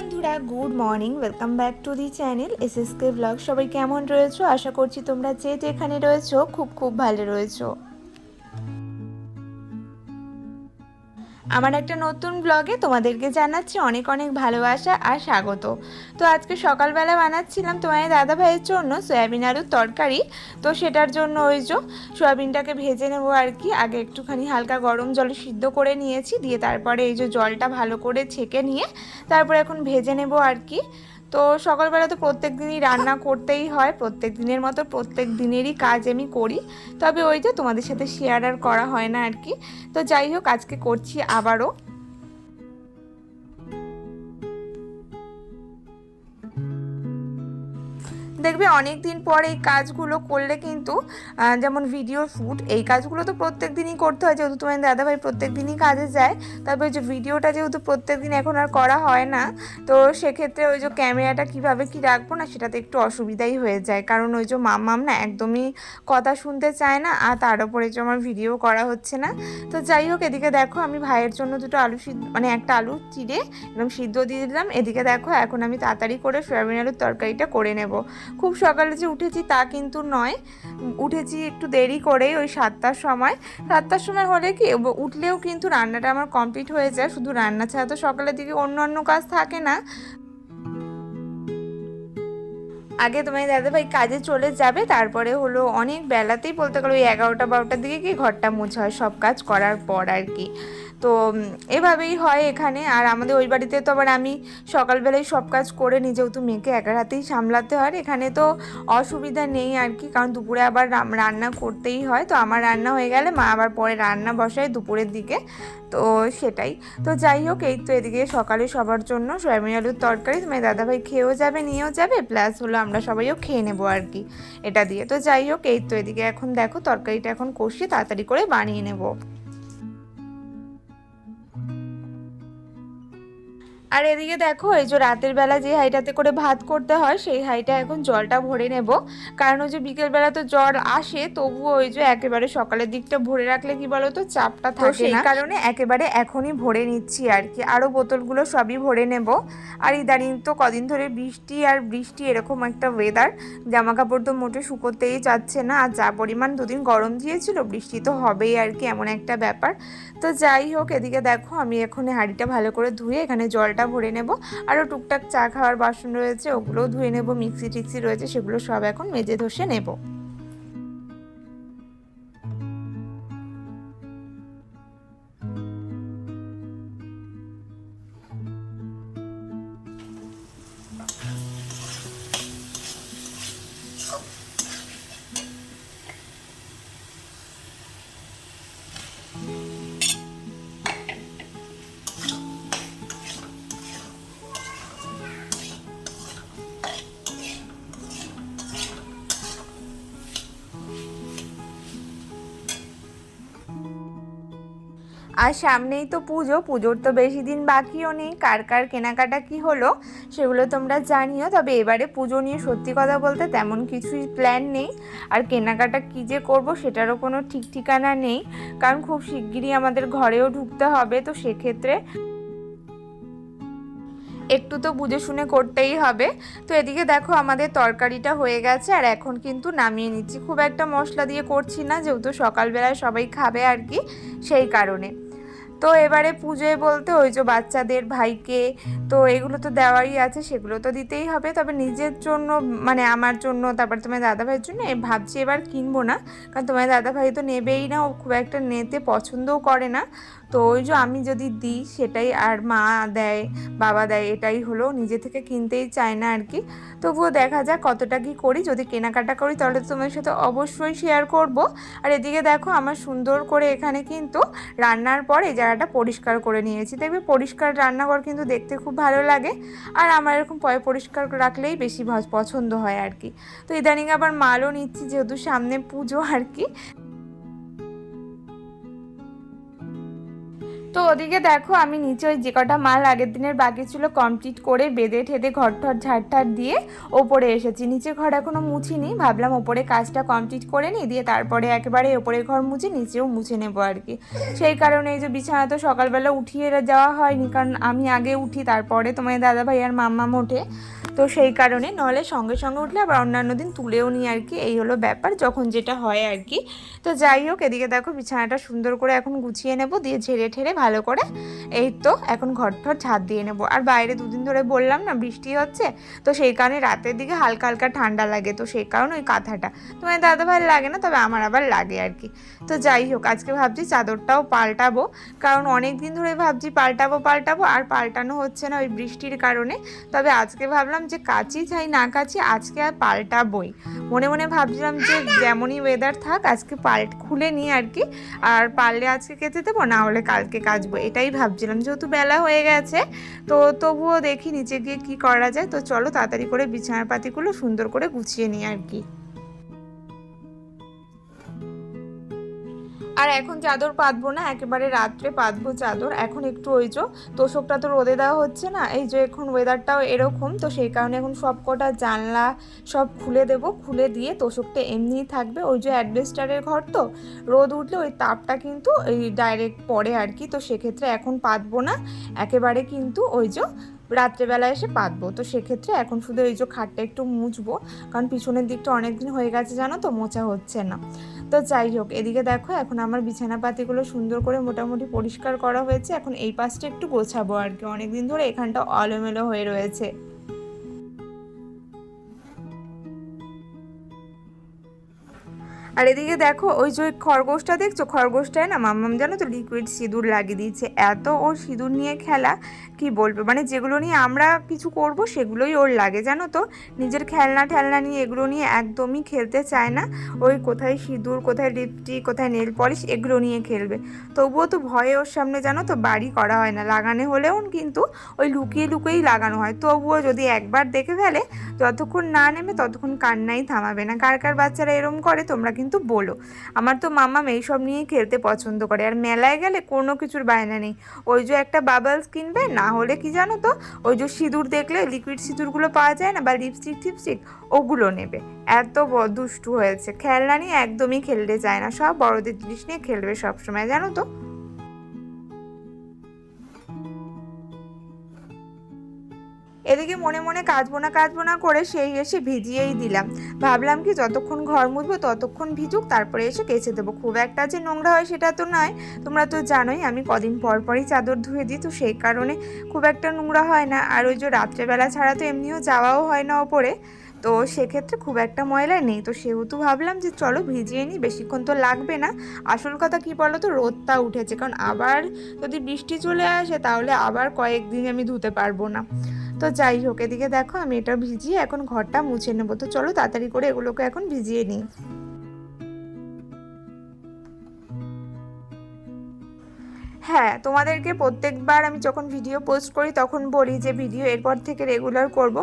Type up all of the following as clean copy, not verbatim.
বন্ধুরা, good morning. Welcome back to the channel SSK blog. সবাই কেমন রয়েছো? আশা করছি তোমরা যে যেখানে রয়েছো খুব খুব ভালো রয়েছো। আমার একটা নতুন ব্লগে তোমাদেরকে জানাচ্ছি অনেক অনেক ভালোবাসা আর স্বাগত। তো আজকে সকালবেলা বানাচ্ছিলাম তোমার দাদা ভাইয়ের জন্য সয়াবিন আলুর তরকারি। তো সেটার জন্য ওই যে সয়াবিনটাকে ভেজে নেবো আর কি। আগে একটুখানি হালকা গরম জলে সিদ্ধ করে নিয়েছি, দিয়ে তারপরে এই যে জলটা ভালো করে ছেঁকে নিয়ে তারপরে এখন ভেজে নেবো আর কি। তো সকালবেলা তো প্রত্যেক দিনই রান্না করতেই হয়, প্রত্যেক দিনের মতো প্রত্যেক দিনেরই কাজ আমি করি, তবে ওই যে তোমাদের সাথে শেয়ার আর করা হয় না আর কি। তো যাই হোক, আজকে করছি আবারও। দেখবে অনেক দিন পর এই কাজগুলো করলে কিন্তু যেমন ভিডিও শ্যুট, এই কাজগুলো তো প্রত্যেক দিনই করতে হয়, যেহেতু তোমার দাদাভাই প্রত্যেক দিনই কাজে যায়। তবে ওই যে ভিডিওটা যেহেতু প্রত্যেক দিন এখন আর করা হয় না, তো সেক্ষেত্রে ওই যে ক্যামেরাটা কীভাবে কী রাখবো না, সেটাতে একটু অসুবিধাই হয়ে যায়। কারণ ওই যে মাম্মাম না একদমই কথা শুনতে চায় না, আর তার উপরে যে আমার ভিডিও করা হচ্ছে না। তো যাই হোক, এদিকে দেখো আমি ভাইয়ের জন্য দুটো আলু সিদ্ধ, মানে একটা আলু চিড়ে একদম সিদ্ধ দিয়ে দিলাম। এদিকে দেখো এখন আমি তাড়াতাড়ি করে সয়াবিন আলুর তরকারিটা করে নেব। খুব সকালে যে উঠেছি তা কিন্তু নয়, উঠেছি একটু দেরি করে, ওই 7টার সময়। 7টার সময় হলে কি উঠলেও কিন্তু রান্নাটা আমার কমপ্লিট হয়ে যায়। শুধু রান্না ছাড়া তো সকালের দিকে অন্য অন্য কাজ থাকে না। আগে তোমার দাদাভাই কাজে চলে যাবে, তারপরে হলো অনেক বেলাতেই বলতে গেলো ওই 11টা 12টার দিকে কি ঘরটা মোছা হয় সব কাজ করার পর আর কি। তো এভাবেই হয় এখানে। আর আমাদের ওই বাড়িতে তো আবার আমি সকালবেলায় সব কাজ করে নিই, যেহেতু মেয়েকে একা হাতেই সামলাতে হয়। এখানে তো অসুবিধা নেই আর কি, কারণ দুপুরে আবার রান্না করতেই হয়। তো আমার রান্না হয়ে গেলে মা আবার পরে রান্না বসায় দুপুরের দিকে। তো সেটাই। তো যাই হোক, এই তো এদিকে সকালে সবার জন্য সয়াবিন আলুর তরকারি তোমার দাদাভাই খেয়েও যাবে, নিয়েও যাবে, প্লাস হলো আমরা সবাইও খেয়ে নেবো আর কি এটা দিয়ে। তো যাই হোক, এই তো এদিকে এখন দেখো তরকারিটা এখন কষিয়ে তাড়াতাড়ি করে বানিয়ে নেবো। আর এদিকে দেখো এই যে রাতের বেলা যে হাঁড়িটাতে করে ভাত করতে হয়, সেই হাঁড়িটা এখন জলটা ভরে নেব। কারণ ওই যে বিকেলবেলা তো জল আসে, তবুও ওই যে একেবারে সকালের দিকটা ভরে রাখলে কি বলো তো চাপটা থাকে না, সেই কারণে একেবারে এখনই ভরে নিচ্ছি আর কি। আরও বোতলগুলো সবই ভরে নেব। আর ইদানিং তো কদিন ধরে বৃষ্টি আর বৃষ্টি, এরকম একটা ওয়েদার, জামা কাপড় তো মোটে শুকোতেই যাচ্ছে না। আর যা পরিমাণ দুদিন গরম দিয়েছিল, বৃষ্টি তো হবেই আর কি, এমন একটা ব্যাপার। তো যাই হোক, এদিকে দেখো আমি এখন হাঁড়িটা ভালো করে ধুয়ে এখানে জলটা ভরে নেব। আরও টুকটাক চা খাওয়ার বাসন রয়েছে, ওগুলোও ধুয়ে নেব। মিক্সি টিক্সি রয়েছে, সেগুলো সব এখন মেজে ধসে নেব। আর সামনেই তো পুজো, পুজোর তো বেশি দিন বাকিও নেই। কার কার কেনাকাটা কি হলো সেগুলো তোমরা জানিও। তবে এবারে পুজো নিয়ে সত্যি কথা বলতে তেমন কিছুই প্ল্যান নেই। আর কেনাকাটা কী যে করবো সেটারও কোনো ঠিক ঠিকানা নেই, কারণ খুব শিগগিরই আমাদের ঘরেও ঢুকতে হবে। তো সেক্ষেত্রে একটু তো বুঝে শুনে করতেই হবে। তো এদিকে দেখো আমাদের তরকারিটা হয়ে গেছে, আর এখন কিন্তু নামিয়ে নিচ্ছি। খুব একটা মশলা দিয়ে করছি না, যেহেতু সকালবেলায় সবাই খাবে আর কি, সেই কারণে। তো এবারে পুজোয় বলতে ওই যে বাচ্চাদের, ভাইকে, তো এগুলো তো দেওয়ারই আছে, সেগুলো তো দিতেই হবে। তবে নিজের জন্য, মানে আমার জন্য, তারপর তোমার দাদাভাইয়ের জন্য ভাবছি এবার কিনবো না, কারণ তোমার দাদাভাই তো নেবেই না, ও খুব একটা নিতে পছন্দও করে না। তো ওই যে আমি যদি দিই সেটাই, আর মা দেয়, বাবা দেয়, এটাই হলো, নিজে থেকে কিনতেই চায় না আর কি। তবুও দেখা যাক কতটা কি করি। যদি কেনাকাটা করি তাহলে তো তোমার সাথে অবশ্যই শেয়ার করব। আর এদিকে দেখো আমার সুন্দর করে এখানে কিন্তু রান্নার পর এই জায়গাটা পরিষ্কার করে নিয়েছি। দেখবে পরিষ্কার রান্নাঘর কিন্তু দেখতে খুব ভালো লাগে, আর আমার এরকম পরিষ্কার রাখলেই বেশি পছন্দ হয় আর কি। তো ইদানিং আবার মালও নিচ্ছি, যেহেতু সামনে পুজো আর কি। তো ওদিকে দেখো আমি নিচে ওই যে কটা মাল আগের দিনের বাকি ছিল কমপ্লিট করে বেঁধে ঠেদে ঘর ঠর ঝাড় দিয়ে ওপরে এসেছি। নিচে ঘর এখনও মুছিনি, ভাবলাম ওপরে কাজটা কমপ্লিট করে নিই, দিয়ে তারপরে একেবারে ওপরের ঘর মুছে নিচেও মুছে নেবো আর কি। সেই কারণে এই যে বিছানা তো সকালবেলা উঠিয়ে যাওয়া হয়নি, কারণ আমি আগে উঠি, তারপরে তোমার দাদাভাই আর মাম্মাম ওঠে, তো সেই কারণে নইলে সঙ্গে সঙ্গে উঠলে আবার অন্যান্য দিন তুলেও নিই আর কি। এই হলো ব্যাপার, যখন যেটা হয় আর কি। তো যাই হোক, এদিকে দেখো বিছানাটা সুন্দর করে এখন গুছিয়ে নেব, দিয়ে ঝেড়ে ঠেড়ে ভালো করে এই তো এখন ঘর ঠর ঝাড় দিয়ে নেবো। আর বাইরে দুদিন ধরে বললাম না বৃষ্টি হচ্ছে, তো সেই কারণে রাতের দিকে হালকা হালকা ঠান্ডা লাগে, তো সেই কারণে ওই কাঁথাটা তোমার দাদাভাই লাগে না, তবে আমার আবার লাগে আর কি। তো যাই হোক, আজকে ভাবছি চাদরটাও পাল্টাবো, কারণ অনেক দিন ধরে ভাবছি পাল্টাবো আর পাল্টানো হচ্ছে না ওই বৃষ্টির কারণে। তবে আজকে ভাবলাম যে কাচি চাই না কাচি, আজকে আর পাল্টাবোই। মনে মনে ভাবছিলাম যে যেমনই ওয়েদার থাক আজকে খুলে নিই আর কি, আর পারলে আজকে কেচে দেবো, না হলে কালকে কাচবো, এটাই ভাবছিলাম। যেহেতু বেলা হয়ে গেছে, তো তবুও দেখি নিচে গিয়ে কি করা যায়। তো চলো তাড়াতাড়ি করে বিছানার পাতিগুলো সুন্দর করে গুছিয়ে নিই আর কি। আর এখন চাদর পাতবো না, একেবারে রাত্রে পাতবো চাদর। এখন একটু ওই যে তোষকটা তো রোদে দেওয়া হচ্ছে না, এই যে এখন ওয়েদারটাও এরকম, তো সেই কারণে এখন সব কটা জানলা সব খুলে দেবো, খুলে দিয়ে তোষকটা এমনিই থাকবে। ওই যে অ্যাডভেস্টারের ঘর, তো রোদ উঠলে ওই তাপটা কিন্তু এই ডাইরেক্ট পড়ে আর কি। তো সেক্ষেত্রে এখন পাতবো না, একেবারে কিন্তু ওই যে রাত্রেবেলা এসে পাতবো। তো সেক্ষেত্রে এখন শুধু এই যে খাটটা একটু মুছবো, কারণ পিছনের দিকটা অনেক দিন হয়ে গেছে জানো তো, মোছা হচ্ছে না। তো যাই হোক, এদিকে দেখো এখন আমার বিছানা পাতিগুলো সুন্দর করে মোটামুটি পরিষ্কার করা হয়েছে। এখন এই পাশটা একটু গোছাবো আর কি, অনেকদিন ধরে এখানটা অলোমেলো হয়ে রয়েছে। আর এদিকে দেখো ওই যে খরগোশটা দেখছো, খরগোশটায় না মাম্মাম জানো তো লিকুইড সিঁদুর লাগিয়ে দিয়েছে। এত ওর সিঁদুর নিয়ে খেলা কি বলবো, মানে যেগুলো নিয়ে আমরা কিছু করব সেগুলোই ওর লাগে জানো তো। নিজের খেলনা ঠেলনা নিয়ে এগুলো নিয়ে একদমই খেলতে চায় না। ওই কোথায় সিঁদুর, কোথায় লিপস্টিক, কোথায় নেল পলিশ, এগুলো নিয়ে খেলবে। তবুও তো ভয়ে ওর সামনে জানো তো বাড়ি করা হয় না, লাগানো হলেও কিন্তু ওই লুকিয়ে লুকিয়েই লাগানো হয়। তবুও যদি একবার দেখে ফেলে, যতক্ষণ না নেমে ততক্ষণ কান্নাই থামাবে না। কার কার বাচ্চারা এরম করে তোমরা কিন্তু বলো। আমার তো মাম্মাম এইসব নিয়েই খেলতে পছন্দ করে। আর মেলায় গেলে কোনো কিছুর বায়না নেই, ওই যে একটা বাবলস কিনবে, না হলে কি জানো তো ওই যে সিঁদুর দেখলে লিকুইড সিঁদুরগুলো পাওয়া যায় না, বা লিপস্টিক টিপস্টিক, ওগুলো নেবে। এত দুষ্টু হয়েছে, খেলনা নিয়ে একদমই খেলতে চায় না, সব বড়দের জিনিস নিয়ে খেলবে সবসময় জানো তো। এদিকে মনে মনে কাচবো না করে সেই এসে ভিজিয়েই দিলাম। ভাবলাম কি যতক্ষণ ঘর মুছবো ততক্ষণ ভিজুক, তারপরে এসে কেচে দেবো। খুব একটা যে নোংরা হয় সেটা তো নয়, তোমরা তো জানোই আমি কদিন পর পরই চাদর ধুয়ে দিই, তো সেই কারণে খুব একটা নোংরা হয় না। আর ওই যে রাত্রেবেলা ছাড়া তো এমনিও যাওয়াও হয় না ওপরে, তো সেক্ষেত্রে খুব একটা ময়লা নেই। তো সেহেতু ভাবলাম যে চলো ভিজিয়ে নিই, বেশিক্ষণ তো লাগবে না। আসল কথা কি বলো তো, রোদটা উঠেছে, কারণ আবার যদি বৃষ্টি চলে আসে তাহলে আবার কয়েকদিন আমি ধুতে পারবো না। তো যাই হোক, এদিকে দেখো আমি এটা ভিজিয়ে এখন ঘরটা মুছে নেবো। তো চলো তাড়াতাড়ি করে এগুলোকে এখন ভিজিয়ে নিই। হ্যাঁ, তোমাদেরকে প্রত্যেকবার আমি যখন ভিডিও পোস্ট করি তখন বলি যে ভিডিও এরপর থেকে রেগুলার করব।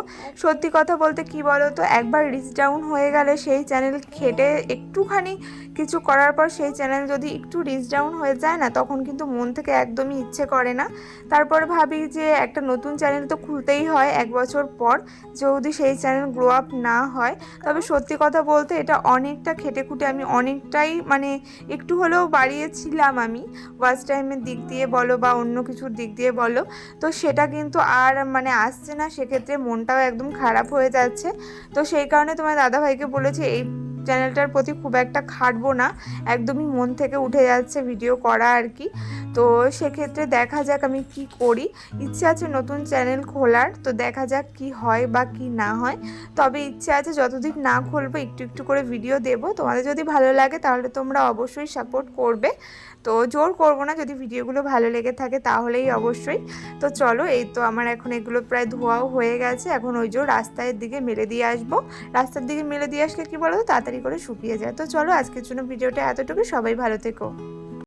সত্যি কথা বলতে কি বলো তো, একবার রিচ ডাউন হয়ে গেলে সেই চ্যানেল খেটে একটুখানি কিছু করার পর সেই চ্যানেল যদি একটু রিচ ডাউন হয়ে যায় না, তখন কিন্তু মন থেকে একদমই ইচ্ছে করে না। তারপর ভাবি যে একটা নতুন চ্যানেল তো খুলতেই হয় 1 বছর পর, যদি সেই চ্যানেল গ্রো আপ না হয়। তবে সত্যি কথা বলতে এটা অনেকটা খেটে খুঁটে আমি অনেকটাই মানে একটু হলেও বাড়িয়েছিলাম আমি, ওয়াচ টাইমের দিক দিয়ে বলো বা অন্য কিছুর দিক দিয়ে বলো। তো সেটা কিন্তু আর মানে আসছে না, সেক্ষেত্রে মনটাও একদম খারাপ হয়ে যাচ্ছে। তো সেই কারণে তোমার দাদাভাইকে বলেছি এই চ্যানেলটার প্রতি খুব একটা খাটবো না, একদমই মন থেকে উঠে যাচ্ছে ভিডিও করা আর কি। তো সেক্ষেত্রে দেখা যাক আমি কি করি, ইচ্ছে আছে নতুন চ্যানেল খোলার, তো দেখা যাক কি হয় বা কি না হয়। তবে ইচ্ছে আছে যতদিন না খুলবো একটু একটু করে ভিডিও দেব। তোমাদের যদি ভালো লাগে তাহলে তোমরা অবশ্যই সাপোর্ট করবে, তো জোর করবো না, যদি ভিডিওগুলো ভালো লেগে থাকে তাহলেই অবশ্যই। তো চলো, এই তো আমার এখন এগুলো প্রায় ধোয়াও হয়ে গেছে, এখন ওই যে রাস্তার দিকে মেলে দিয়ে আসবো। রাস্তার দিকে মেলে দিয়ে আসলে কি বলো তো তাড়াতাড়ি করে শুকিয়ে যায়। তো চলো আজকের জন্য ভিডিওটা এতটুকু, সবাই ভালো থেকো।